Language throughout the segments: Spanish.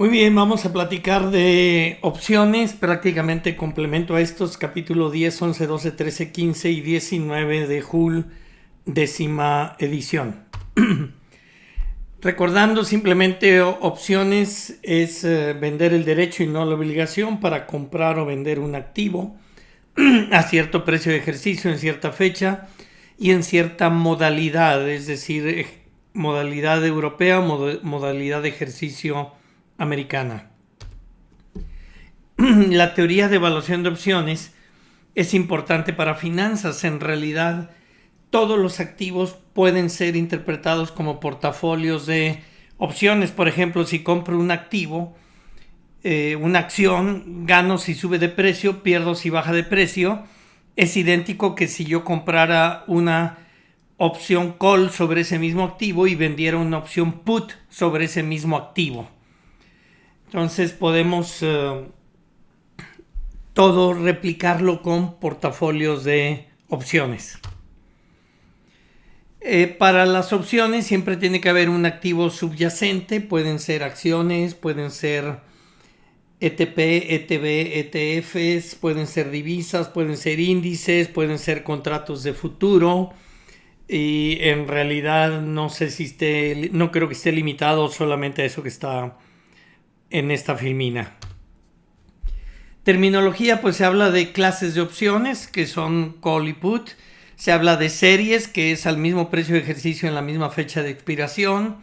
Muy bien, vamos a platicar de opciones, prácticamente complemento a estos, capítulo 10, 11, 12, 13, 15 y 19 de Hull, décima edición. Recordando simplemente opciones es vender el derecho y no la obligación para comprar o vender un activo a cierto precio de ejercicio en cierta fecha y en cierta modalidad, es decir, modalidad europea, modalidad de ejercicio americana. La teoría de evaluación de opciones es importante para finanzas. En realidad, todos los activos pueden ser interpretados como portafolios de opciones. Por ejemplo, si compro un activo, una acción, gano si sube de precio, pierdo si baja de precio. Es idéntico que si yo comprara una opción call sobre ese mismo activo y vendiera una opción put sobre ese mismo activo. Entonces podemos todo replicarlo con portafolios de opciones. Para las opciones siempre tiene que haber un activo subyacente, pueden ser acciones, pueden ser ETP, ETB, ETFs, pueden ser divisas, pueden ser índices, pueden ser contratos de futuro. Y en realidad no creo que esté limitado solamente a eso que está en esta filmina. Terminología, pues se habla de clases de opciones que son call y put. Se habla de series, que es al mismo precio de ejercicio en la misma fecha de expiración.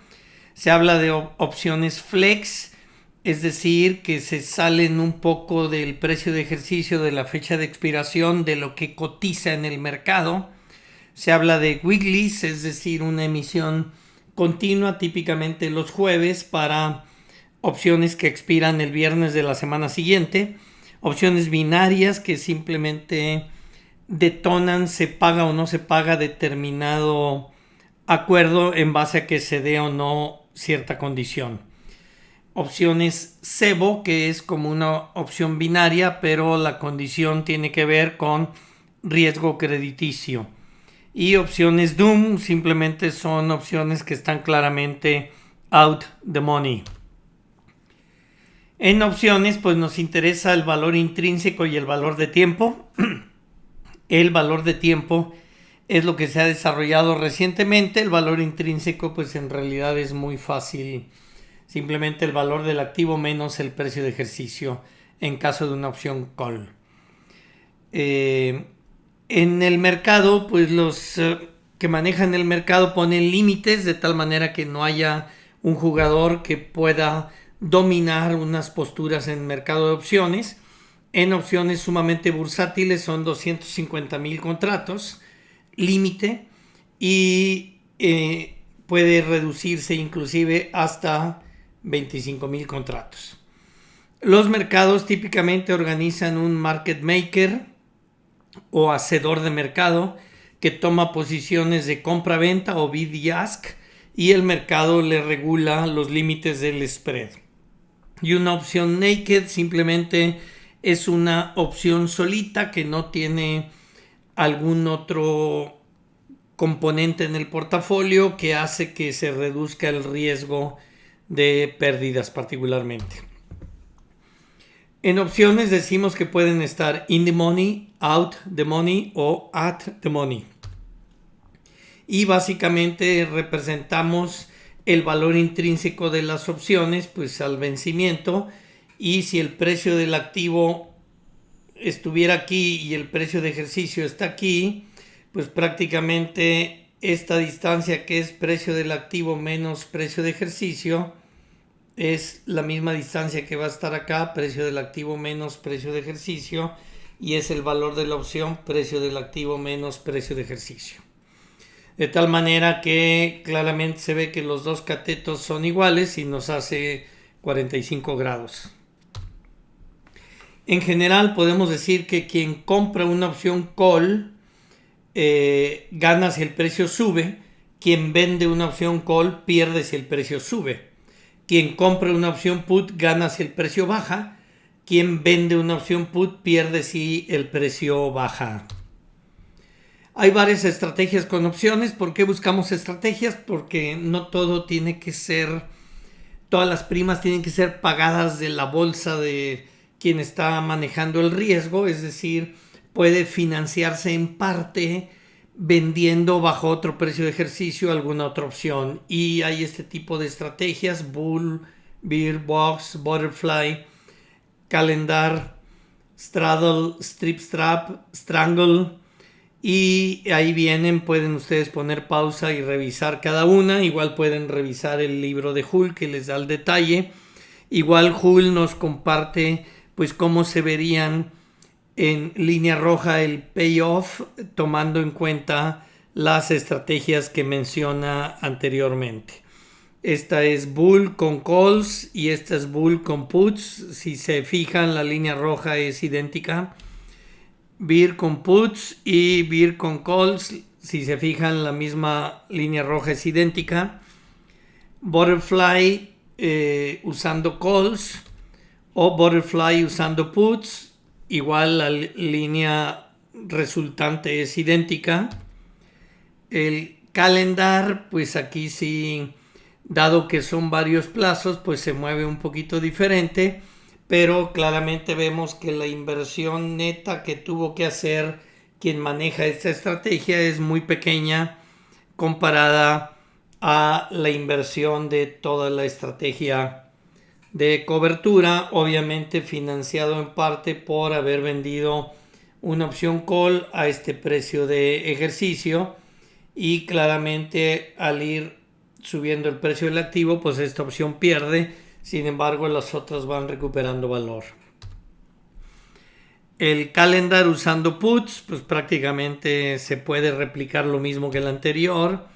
Se habla de opciones flex, es decir, que se salen un poco del precio de ejercicio de la fecha de expiración de lo que cotiza en el mercado. Se habla de weeklies, es decir, una emisión continua, típicamente los jueves, para opciones que expiran el viernes de la semana siguiente. Opciones binarias que simplemente detonan se paga o no se paga determinado acuerdo en base a que se dé o no cierta condición. Opciones cebo, que es como una opción binaria, pero la condición tiene que ver con riesgo crediticio. Y opciones doom simplemente son opciones que están claramente out the money. En opciones, pues nos interesa el valor intrínseco y el valor de tiempo. El valor de tiempo es lo que se ha desarrollado recientemente. El valor intrínseco, pues en realidad es muy fácil. Simplemente el valor del activo menos el precio de ejercicio en caso de una opción call. En el mercado, pues los que manejan el mercado ponen límites de tal manera que no haya un jugador que pueda dominar unas posturas en el mercado de opciones. En opciones sumamente bursátiles son 250,000 contratos, límite, y puede reducirse inclusive hasta 25,000 contratos. Los mercados típicamente organizan un market maker o hacedor de mercado que toma posiciones de compra-venta o bid y ask, y el mercado le regula los límites del spread. Y una opción naked simplemente es una opción solita que no tiene algún otro componente en el portafolio que hace que se reduzca el riesgo de pérdidas particularmente. En opciones decimos que pueden estar in the money, out the money o at the money. Y básicamente representamos el valor intrínseco de las opciones pues al vencimiento, y si el precio del activo estuviera aquí y el precio de ejercicio está aquí, pues prácticamente esta distancia que es precio del activo menos precio de ejercicio es la misma distancia que va a estar acá, precio del activo menos precio de ejercicio, y es el valor de la opción, precio del activo menos precio de ejercicio. De tal manera que claramente se ve que los dos catetos son iguales y nos hace 45 grados. En general podemos decir que quien compra una opción call gana si el precio sube, quien vende una opción call pierde si el precio sube. Quien compra una opción put gana si el precio baja, quien vende una opción put pierde si el precio baja. Hay varias estrategias con opciones. ¿Por qué buscamos estrategias? Porque no todo tiene que ser todas las primas tienen que ser pagadas de la bolsa de quien está manejando el riesgo, es decir, puede financiarse en parte vendiendo bajo otro precio de ejercicio alguna otra opción. Y hay este tipo de estrategias: Bull, Bear, Box, Butterfly, Calendar, Straddle, Strip Strap, Strangle. Y ahí vienen, pueden ustedes poner pausa y revisar cada una. Igual pueden revisar el libro de Hull que les da el detalle. Igual Hull nos comparte pues cómo se verían en línea roja el payoff, tomando en cuenta las estrategias que menciona anteriormente. Esta es Bull con calls y esta es Bull con puts. Si se fijan, la línea roja es idéntica. Bear con puts y Bear con calls. Si se fijan, la misma línea roja es idéntica. Butterfly usando calls o Butterfly usando puts. Igual la línea resultante es idéntica. El calendar, pues aquí sí, dado que son varios plazos, pues se mueve un poquito diferente, pero claramente vemos que la inversión neta que tuvo que hacer quien maneja esta estrategia es muy pequeña comparada a la inversión de toda la estrategia de cobertura, obviamente financiado en parte por haber vendido una opción call a este precio de ejercicio, y claramente al ir subiendo el precio del activo, pues esta opción pierde. Sin embargo, las otras van recuperando valor. El calendar usando puts, pues prácticamente se puede replicar lo mismo que el anterior.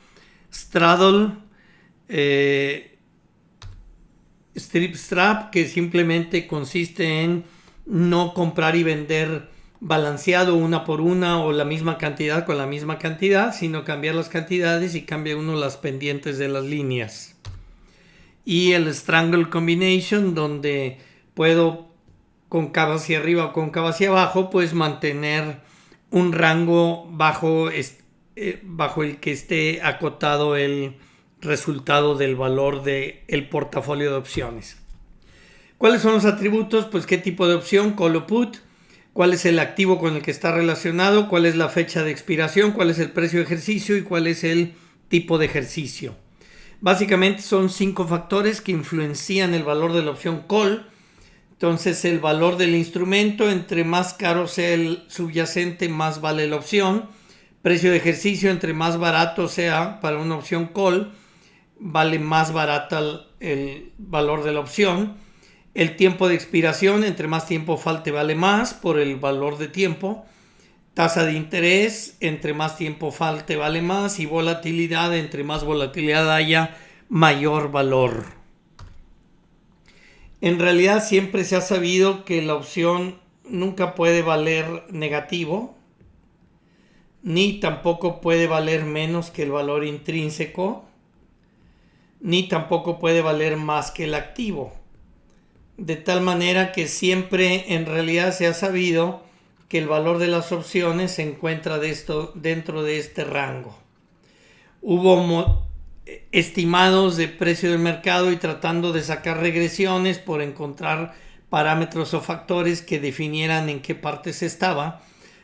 Straddle, Strip Strap, que simplemente consiste en no comprar y vender balanceado una por una o la misma cantidad con la misma cantidad, sino cambiar las cantidades y cambia uno las pendientes de las líneas. Y el Strangle Combination, donde puedo cóncava hacia arriba o cóncava hacia abajo, pues mantener un rango bajo el que esté acotado el resultado del valor del portafolio de opciones. ¿Cuáles son los atributos? Pues qué tipo de opción, call o put, cuál es el activo con el que está relacionado, cuál es la fecha de expiración, cuál es el precio de ejercicio y cuál es el tipo de ejercicio. Básicamente son 5 factores que influencian el valor de la opción call. Entonces, el valor del instrumento: entre más caro sea el subyacente, más vale la opción. Precio de ejercicio: entre más barato sea para una opción call, vale más barata el valor de la opción. El tiempo de expiración: entre más tiempo falte, vale más por el valor de tiempo. Tasa de interés: entre más tiempo falte, vale más. Y volatilidad: entre más volatilidad haya, mayor valor. En realidad siempre se ha sabido que la opción nunca puede valer negativo, ni tampoco puede valer menos que el valor intrínseco, ni tampoco puede valer más que el activo. De tal manera que siempre en realidad se ha sabido que el valor de las opciones se encuentra dentro de este rango. Hubo estimados de precio del mercado y tratando de sacar regresiones por encontrar parámetros o factores que definieran en qué parte se estaba,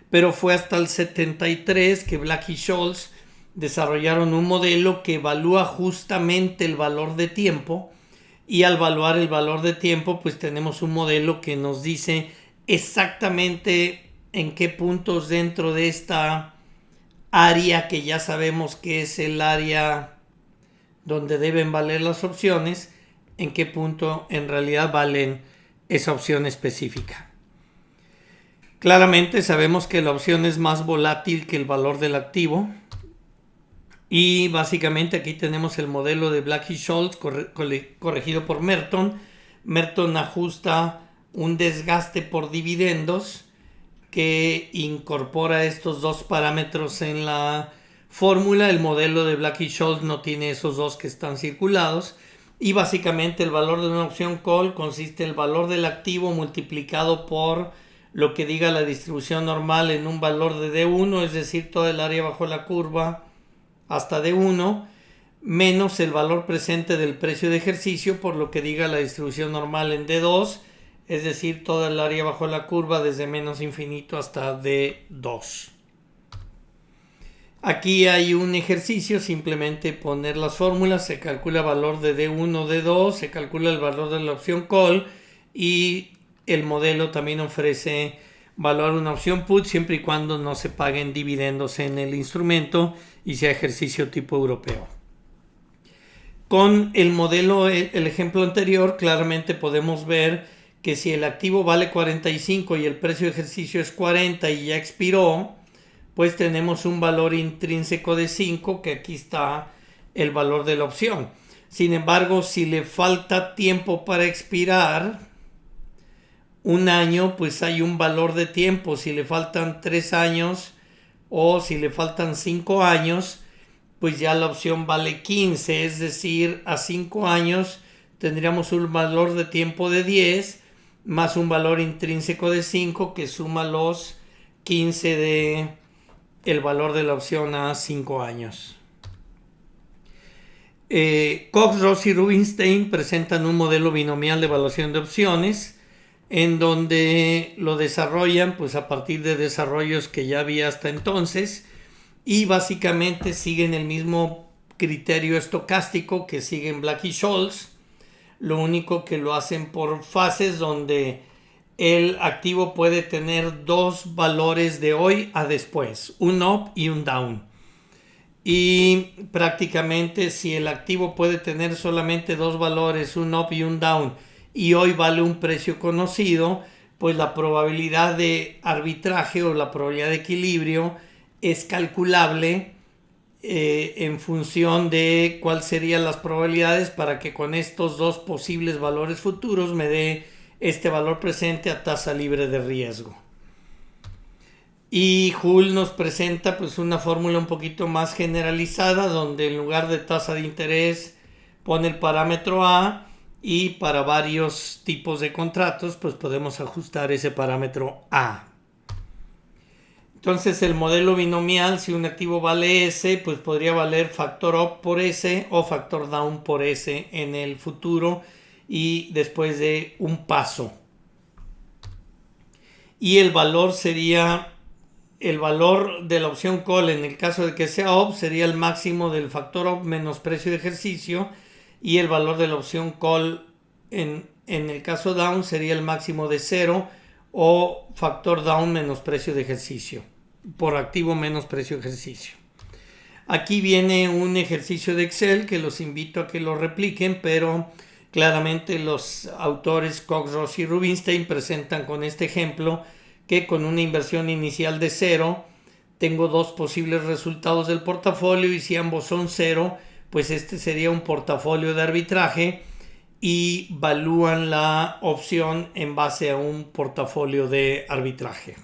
pero fue hasta el 73 que Black y Scholes desarrollaron un modelo que evalúa justamente el valor de tiempo, y al evaluar el valor de tiempo pues tenemos un modelo que nos dice exactamente en qué puntos dentro de esta área, que ya sabemos que es el área donde deben valer las opciones, en qué punto en realidad valen esa opción específica. Claramente sabemos que la opción es más volátil que el valor del activo, y básicamente aquí tenemos el modelo de Black y Scholes corregido por Merton. Merton ajusta un desgaste por dividendos que incorpora estos dos parámetros en la fórmula. El modelo de Black y Scholes no tiene esos dos que están circulados, y básicamente el valor de una opción call consiste en el valor del activo multiplicado por lo que diga la distribución normal en un valor de D1, es decir, toda el área bajo la curva hasta D1, menos el valor presente del precio de ejercicio, por lo que diga la distribución normal en D2, es decir, toda el área bajo la curva desde menos infinito hasta D2. Aquí hay un ejercicio, simplemente poner las fórmulas, se calcula el valor de D1, D2, se calcula el valor de la opción call y el modelo también ofrece valorar una opción put siempre y cuando no se paguen dividendos en el instrumento y sea ejercicio tipo europeo. Con el modelo, el ejemplo anterior, claramente podemos ver que si el activo vale 45 y el precio de ejercicio es 40 y ya expiró, pues tenemos un valor intrínseco de 5, que aquí está el valor de la opción. Sin embargo, si le falta tiempo para expirar, un año, pues hay un valor de tiempo. Si le faltan 3 años o si le faltan 5 años, pues ya la opción vale 15, es decir, a 5 años tendríamos un valor de tiempo de 10 más un valor intrínseco de 5 que suma los 15 de el valor de la opción a 5 años. Cox, Ross y Rubinstein presentan un modelo binomial de evaluación de opciones en donde lo desarrollan pues a partir de desarrollos que ya había hasta entonces y básicamente siguen el mismo criterio estocástico que siguen Black y Scholes, lo único que lo hacen por fases donde el activo puede tener dos valores de hoy a después, un up y un down. Y prácticamente si el activo puede tener solamente dos valores, un up y un down, y hoy vale un precio conocido, pues la probabilidad de arbitraje o la probabilidad de equilibrio es calculable en función de cuáles serían las probabilidades para que con estos dos posibles valores futuros me dé este valor presente a tasa libre de riesgo. Y Hull nos presenta pues una fórmula un poquito más generalizada donde en lugar de tasa de interés pone el parámetro A y para varios tipos de contratos pues podemos ajustar ese parámetro A. Entonces el modelo binomial, si un activo vale S, pues podría valer factor up por S o factor down por S en el futuro y después de un paso. Y el valor sería, el valor de la opción call en el caso de que sea up sería el máximo del factor up menos precio de ejercicio y el valor de la opción call en el caso down sería el máximo de 0 o factor down menos precio de ejercicio, por activo menos precio de ejercicio. Aquí viene un ejercicio de Excel que los invito a que lo repliquen, pero claramente los autores Cox, Ross y Rubinstein presentan con este ejemplo que con una inversión inicial de 0 tengo dos posibles resultados del portafolio y si ambos son 0, pues este sería un portafolio de arbitraje y valúan la opción en base a un portafolio de arbitraje.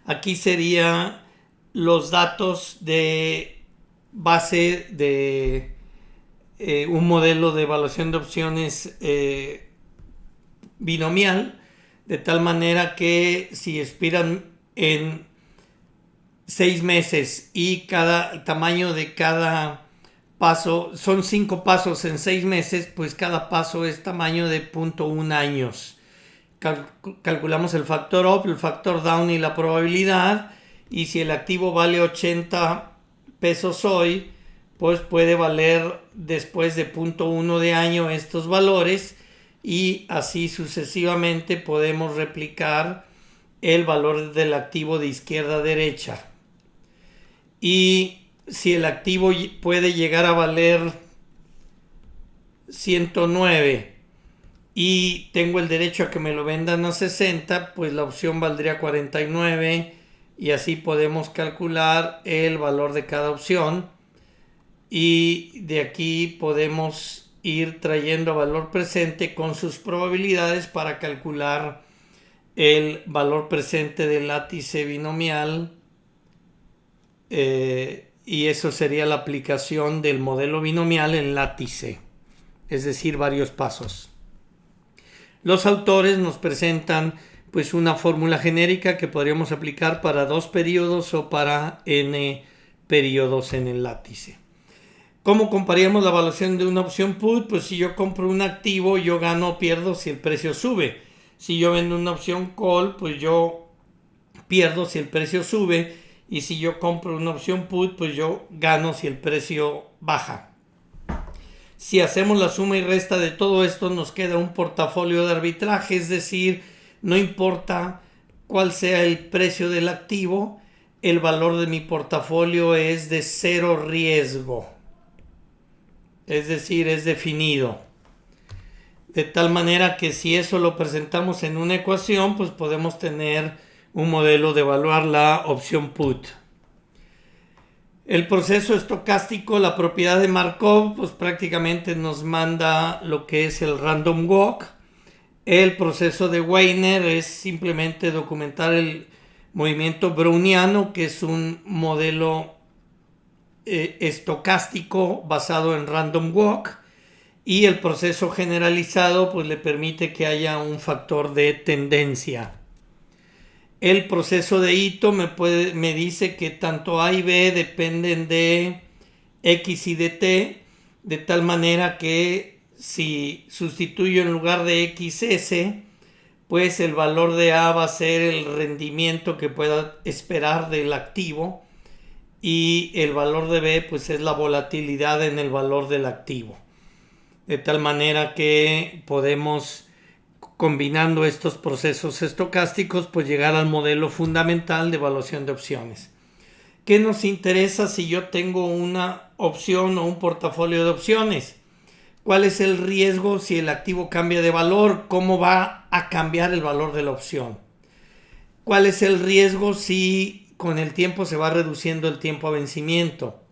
Aquí serían los datos de base de un modelo de evaluación de opciones binomial, de tal manera que si expiran en 6 meses y cada tamaño de cada paso, son 5 pasos en 6 meses, pues cada paso es tamaño de 0.1 años. Calculamos el factor up, el factor down y la probabilidad, y si el activo vale 80 pesos hoy, pues puede valer después de 0.1 de año estos valores y así sucesivamente podemos replicar el valor del activo de izquierda a derecha. Y si el activo puede llegar a valer 109 y tengo el derecho a que me lo vendan a 60, pues la opción valdría 49 y así podemos calcular el valor de cada opción y de aquí podemos ir trayendo valor presente con sus probabilidades para calcular el valor presente del látice binomial y eso sería la aplicación del modelo binomial en látice, es decir, varios pasos. Los autores nos presentan pues una fórmula genérica que podríamos aplicar para 2 periodos o para n periodos en el látice. ¿Cómo compararíamos la evaluación de una opción put? Pues si yo compro un activo, yo gano o pierdo si el precio sube. Si yo vendo una opción call, pues yo pierdo si el precio sube. Y si yo compro una opción put, pues yo gano si el precio baja. Si hacemos la suma y resta de todo esto, nos queda un portafolio de arbitraje, es decir, no importa cuál sea el precio del activo, el valor de mi portafolio es de cero riesgo. Es decir, es definido. De tal manera que si eso lo presentamos en una ecuación, pues podemos tener un modelo de evaluar la opción put. El proceso estocástico, la propiedad de Markov, pues prácticamente nos manda lo que es el random walk. El proceso de Wiener es simplemente documentar el movimiento browniano, que es un modelo estocástico basado en random walk, y el proceso generalizado pues le permite que haya un factor de tendencia. El proceso de Ito me dice que tanto A y B dependen de X y de T, de tal manera que si sustituyo en lugar de XS, pues el valor de A va a ser el rendimiento que pueda esperar del activo, y el valor de B pues es la volatilidad en el valor del activo. De tal manera que podemos, combinando estos procesos estocásticos, pues llegar al modelo fundamental de evaluación de opciones. ¿Qué nos interesa si yo tengo una opción o un portafolio de opciones? ¿Cuál es el riesgo si el activo cambia de valor? ¿Cómo va a cambiar el valor de la opción? ¿Cuál es el riesgo si con el tiempo se va reduciendo el tiempo a vencimiento?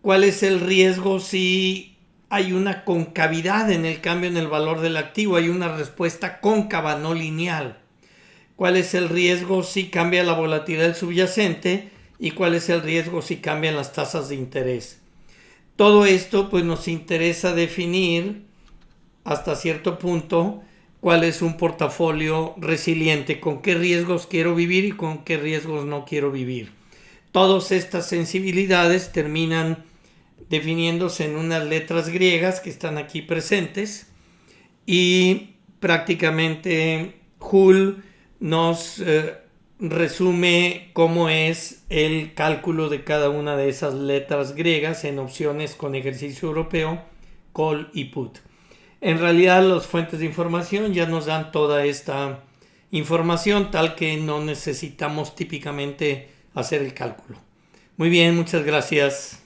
¿Cuál es el riesgo si hay una concavidad en el cambio en el valor del activo? Hay una respuesta cóncava, no lineal. ¿Cuál es el riesgo si cambia la volatilidad del subyacente? ¿Y cuál es el riesgo si cambian las tasas de interés? Todo esto pues nos interesa definir hasta cierto punto cuál es un portafolio resiliente, con qué riesgos quiero vivir y con qué riesgos no quiero vivir. Todas estas sensibilidades terminan definiéndose en unas letras griegas que están aquí presentes, y prácticamente Hull nos resume cómo es el cálculo de cada una de esas letras griegas en opciones con ejercicio europeo, call y put. En realidad las fuentes de información ya nos dan toda esta información, tal que no necesitamos típicamente hacer el cálculo. Muy bien, muchas gracias.